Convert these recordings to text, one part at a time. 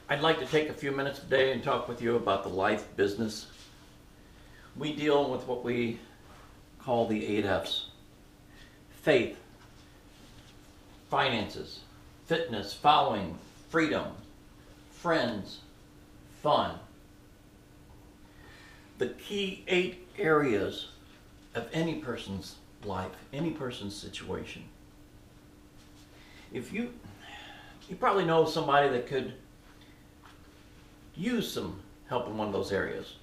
I'd like to take a few minutes today and talk with you about the life business. We deal with what we call the 8Fs: faith, finances, fitness, following, freedom, friends, fun. The key 8 areas of any person's life, any person's situation. If you probably know somebody that could use some help in one of those areas.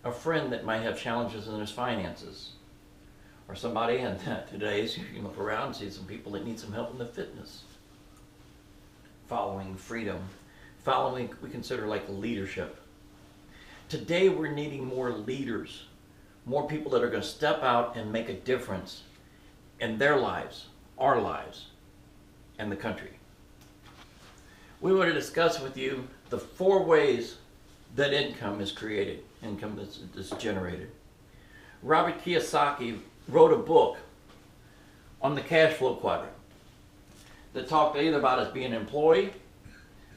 A friend that might have challenges in his finances. Or somebody, and today's, you can look around and see some people that need some help in the fitness. Following, freedom. Following, we consider like leadership. Today we're needing more leaders. More people that are going to step out and make a difference in their lives, our lives, and the country. We want to discuss with you the 4 ways that income is created, income that's generated. Robert Kiyosaki wrote a book on the cash flow quadrant that talked either about us being an employee,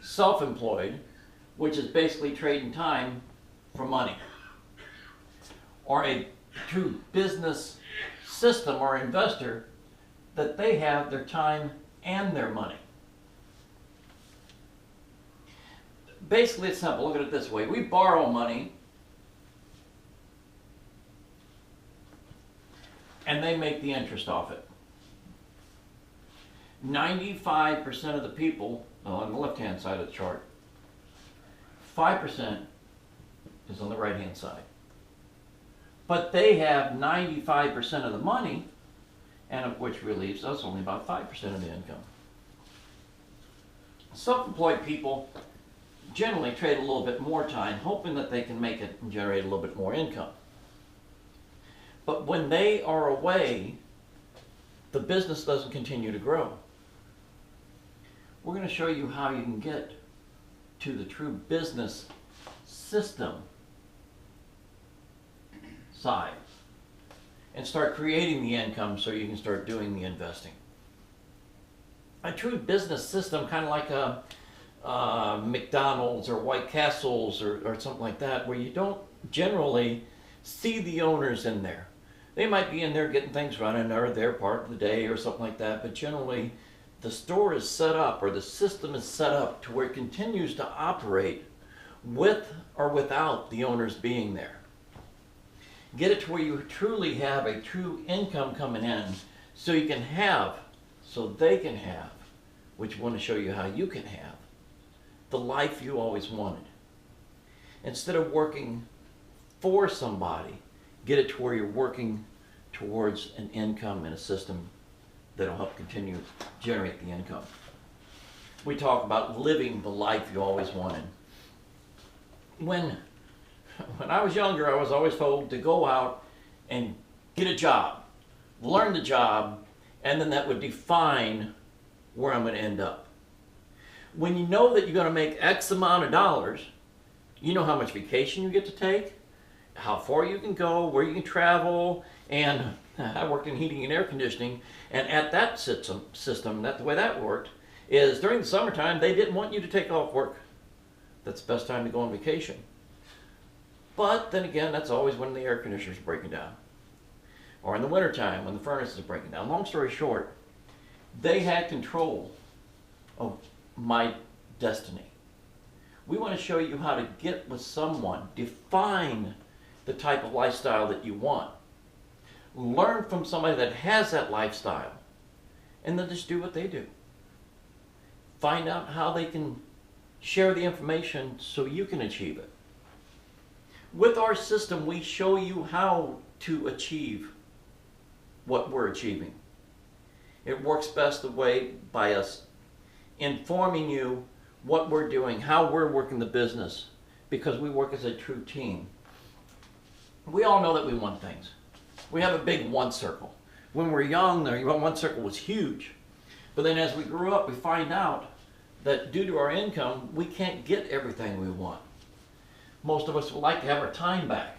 self-employed, which is basically trading time for money, or a true business system or investor that they have their time and their money. Basically, it's simple. Look at it this way. We borrow money, and they make the interest off it. 95% of the people, on the left-hand side of the chart, 5% is on the right-hand side. But they have 95% of the money, and of which relieves us only about 5% of the income. Self-employed people generally trade a little bit more time, hoping that they can make it and generate a little bit more income. But when they are away, the business doesn't continue to grow. We're going to show you how you can get to the true business system side and start creating the income so you can start doing the investing. A true business system, kind of like a McDonald's or White Castles or something like that, where you don't generally see the owners in there. They might be in there getting things running or their part of the day or something like that, but generally the store is set up or the system is set up to where it continues to operate with or without the owners being there. Get it to where you truly have a true income coming in so you can have, so they can have, which we want to show you how you can have the life you always wanted. Instead of working for somebody, get it to where you're working towards an income and a system that'll help continue to generate the income. We talk about living the life you always wanted. When I was younger, I was always told to go out and get a job, learn the job, and then that would define where I'm going to end up. When you know that you're going to make X amount of dollars, you know how much vacation you get to take, how far you can go, where you can travel, and I worked in heating and air conditioning, and at that system, the way that worked is during the summertime, they didn't want you to take off work. That's the best time to go on vacation. But then again, that's always when the air conditioners are breaking down. Or in the wintertime when the furnaces are breaking down. Long story short, they had control of my destiny. We want to show you how to get with someone, define the type of lifestyle that you want. Learn from somebody that has that lifestyle, and then just do what they do. Find out how they can share the information so you can achieve it. With our system, we show you how to achieve what we're achieving. It works best the way by us informing you what we're doing, how we're working the business, because we work as a true team. We all know that we want things. We have a big one circle. When we're young, the one circle was huge. But then as we grew up, we find out that due to our income, we can't get everything we want. Most of us would like to have our time back.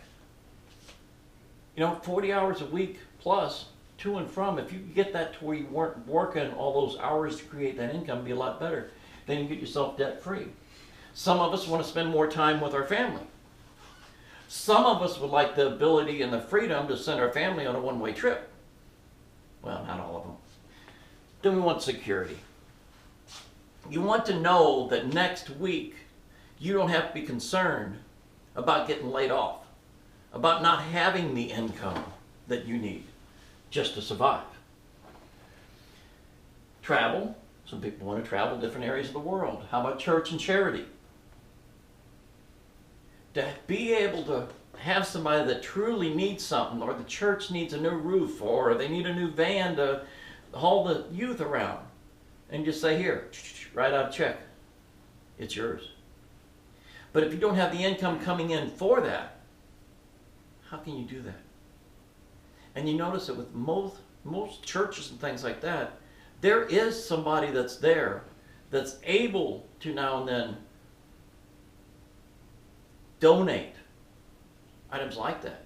40 hours a week plus, to and from, if you could get that to where you weren't working all those hours to create that income, it'd be a lot better. Then you get yourself debt free. Some of us want to spend more time with our family. Some of us would like the ability and the freedom to send our family on a one-way trip. Well, not all of them. Then we want security. You want to know that next week you don't have to be concerned about getting laid off, about not having the income that you need just to survive. Travel. Some people want to travel different areas of the world. How about church and charity? To be able to have somebody that truly needs something, or the church needs a new roof, or they need a new van to haul the youth around, and just say, here, write out a check. It's yours. But if you don't have the income coming in for that, how can you do that? And you notice that with most churches and things like that, there is somebody that's there that's able to now and then donate items like that.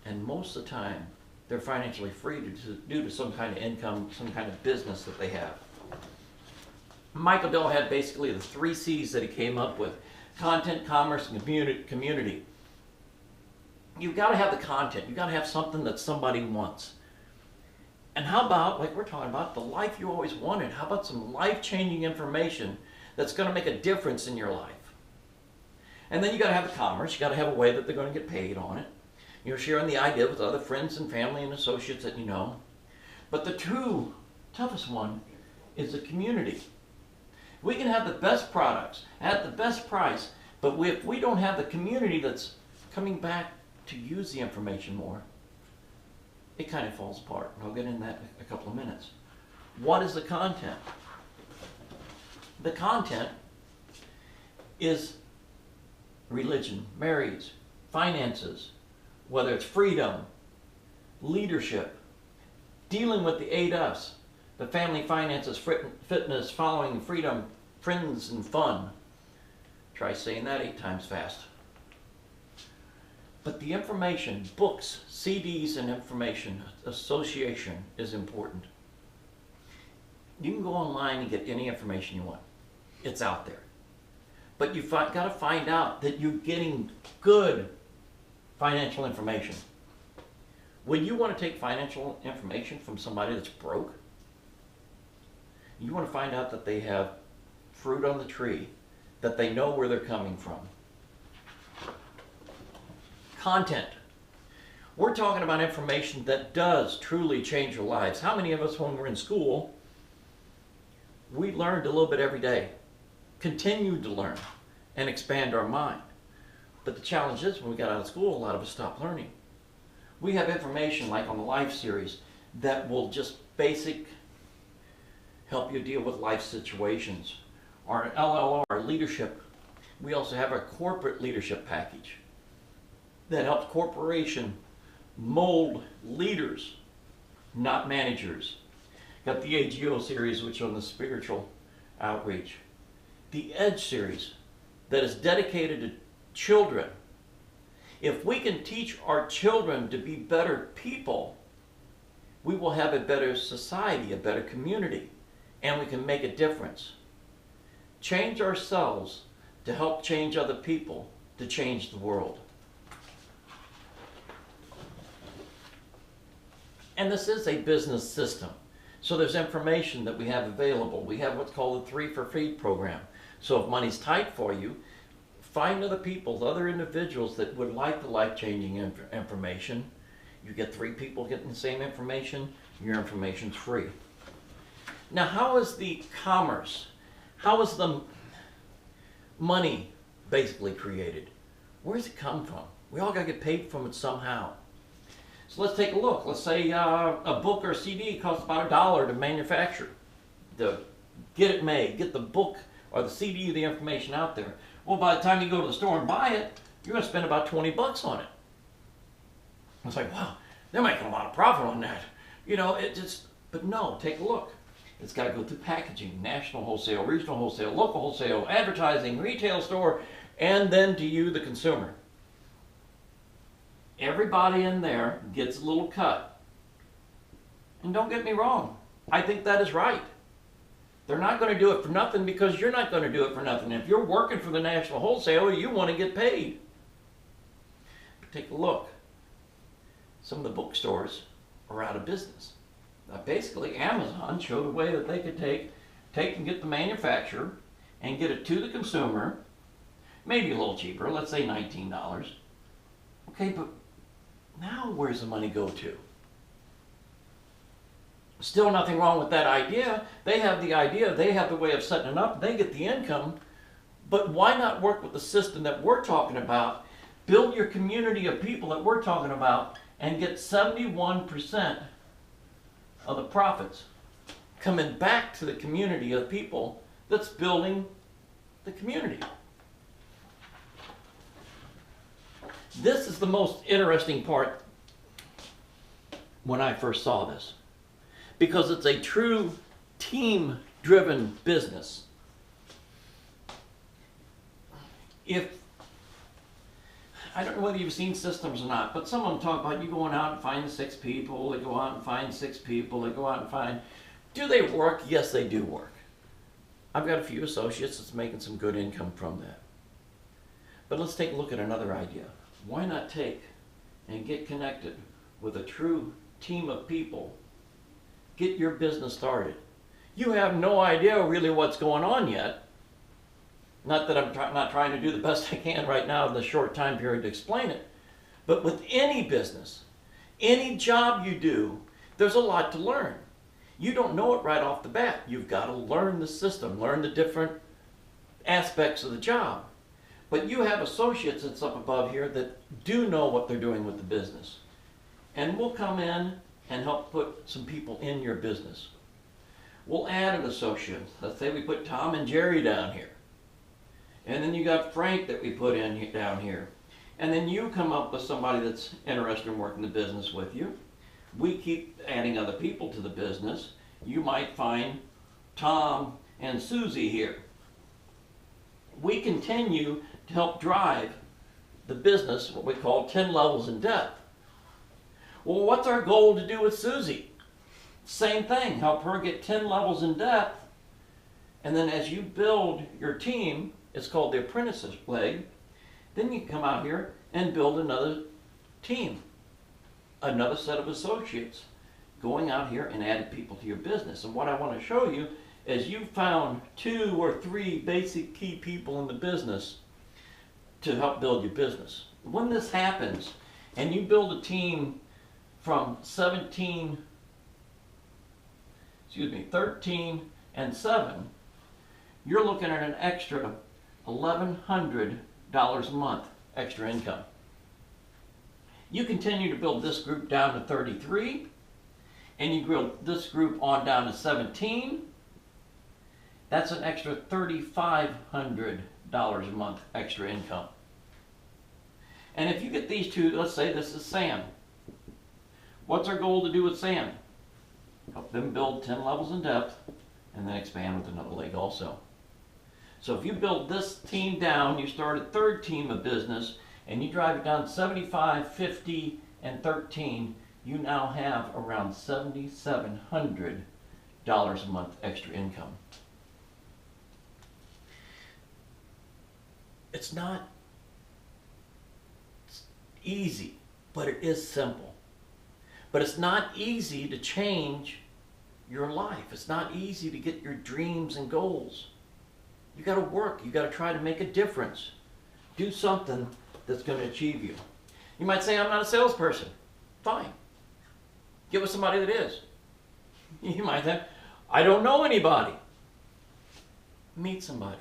And most of the time, they're financially free due to some kind of income, some kind of business that they have. Michael Dell had basically the 3 C's that he came up with: content, commerce, and community. You've got to have the content. You've got to have something that somebody wants. And how about, like we're talking about, the life you always wanted? How about some life-changing information that's going to make a difference in your life? And then you got to have the commerce. You got to have a way that they're going to get paid on it. You're sharing the idea with other friends and family and associates that you know. But the toughest one is the community. We can have the best products at the best price, but if we don't have the community that's coming back to use the information more, it kind of falls apart. And I'll get into that in a couple of minutes. What is the content? The content is religion, marriage, finances, whether it's freedom, leadership, dealing with the 8Fs, the family, finances, fitness, following, freedom, friends, and fun. Try saying that 8 times fast. But the information, books, CDs, and information association is important. You can go online and get any information you want. It's out there. But you've got to find out that you're getting good financial information. When you want to take financial information from somebody that's broke, you want to find out that they have fruit on the tree, that they know where they're coming from. Content. We're talking about information that does truly change your lives. How many of us, when we're in school, we learned a little bit every day, continued to learn and expand our mind? But the challenge is, when we got out of school, a lot of us stopped learning. We have information like on the Life series that will just help you deal with life situations. Our LLR, leadership. We also have our corporate leadership package that helps corporation mold leaders, not managers. Got the AGO series, which is on the spiritual outreach. The EDGE series that is dedicated to children. If we can teach our children to be better people, we will have a better society, a better community, and we can make a difference. Change ourselves to help change other people, to change the world. And this is a business system. So there's information that we have available. We have what's called the 3 for Feed program. So if money's tight for you, find other people, other individuals that would like the life-changing information. You get 3 people getting the same information, your information's free. Now, how is the commerce? How is the money basically created? Where does it come from? We all got to get paid from it somehow. So let's take a look. Let's say a book or a CD costs about $1 to manufacture, to get it made, get the book or the CD, the information out there. Well, by the time you go to the store and buy it, you're going to spend about 20 bucks on it. It's like, wow, they're making a lot of profit on that. You know, but no, take a look. It's got to go through packaging, national wholesale, regional wholesale, local wholesale, advertising, retail store, and then to you, the consumer. Everybody in there gets a little cut. And don't get me wrong, I think that is right. They're not going to do it for nothing because you're not going to do it for nothing. If you're working for the national wholesaler, you want to get paid. But take a look. Some of the bookstores are out of business. Now, basically, Amazon showed a way that they could take and get the manufacturer and get it to the consumer, maybe a little cheaper, let's say $19. Okay, but now where's the money go to? Still nothing wrong with that idea. They have the idea, they have the way of setting it up, they get the income, but why not work with the system that we're talking about, build your community of people that we're talking about, and get 71% of the profits coming back to the community of people that's building the community. This is the most interesting part when I first saw this, because it's a true team-driven business. I don't know whether you've seen systems or not, but someone talk about you going out and finding 6 people, they go out and find 6 people, they go out and find, do they work? Yes, they do work. I've got a few associates that's making some good income from that. But let's take a look at another idea. Why not take and get connected with a true team of people, get your business started. You have no idea really what's going on yet. Not that I'm not trying to do the best I can right now in the short time period to explain it, but with any business, any job you do, there's a lot to learn. You don't know it right off the bat. You've got to learn the system, learn the different aspects of the job. But you have associates that's up above here that do know what they're doing with the business. And we'll come in and help put some people in your business. We'll add an associate. Let's say we put Tom and Jerry down here. And then you got Frank that we put in down here. And then you come up with somebody that's interested in working the business with you. We keep adding other people to the business. You might find Tom and Susie here. We continue to help drive the business, what we call 10 levels in depth. Well, what's our goal to do with Susie? Same thing, help her get 10 levels in depth. And then as you build your team, it's called the apprentices leg, then you can come out here and build another team, another set of associates going out here and adding people to your business. And what I want to show you is you found 2 or 3 basic key people in the business to help build your business. When this happens and you build a team from 13 and 7, you're looking at an extra $1,100 a month extra income. You continue to build this group down to 33, and you build this group on down to 17. That's an extra $3,500 a month extra income. And if you get these 2, let's say this is Sam. What's our goal to do with Sam? Help them build 10 levels in depth and then expand with another leg also. So if you build this team down, you start a 3rd team of business, and you drive it down 75, 50, and 13, you now have around $7,700 a month extra income. It's not easy, but it is simple. But it's not easy to change your life. It's not easy to get your dreams and goals. You got to work. You got to try to make a difference. Do something that's going to achieve you. You might say, I'm not a salesperson. Fine. Get with somebody that is. You might think, I don't know anybody. Meet somebody.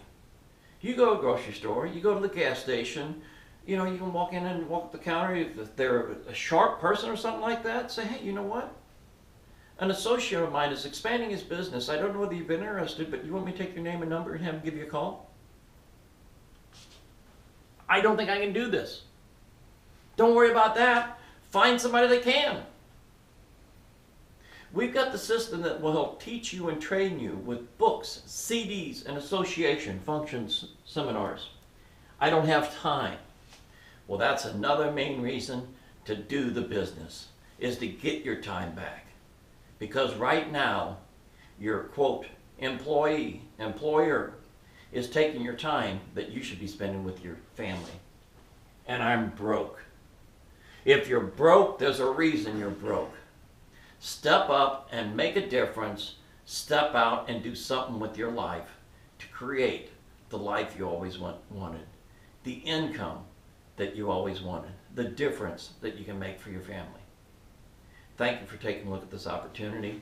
You go to a grocery store, you go to the gas station, you know, you can walk in and walk up the counter. If they're a sharp person or something like that, say, hey, you know what? An associate of mine is expanding his business. I don't know whether you've been interested, but you want me to take your name and number and have him give you a call? I don't think I can do this. Don't worry about that. Find somebody that can. We've got the system that will help teach you and train you with books, CDs, and association functions seminars. I don't have time. Well, that's another main reason to do the business, is to get your time back. Because right now, you're, quote, employee, employer, is taking your time that you should be spending with your family. And I'm broke. If you're broke, there's a reason you're broke. Step up and make a difference. Step out and do something with your life to create the life you always wanted, the income that you always wanted, the difference that you can make for your family. Thank you for taking a look at this opportunity.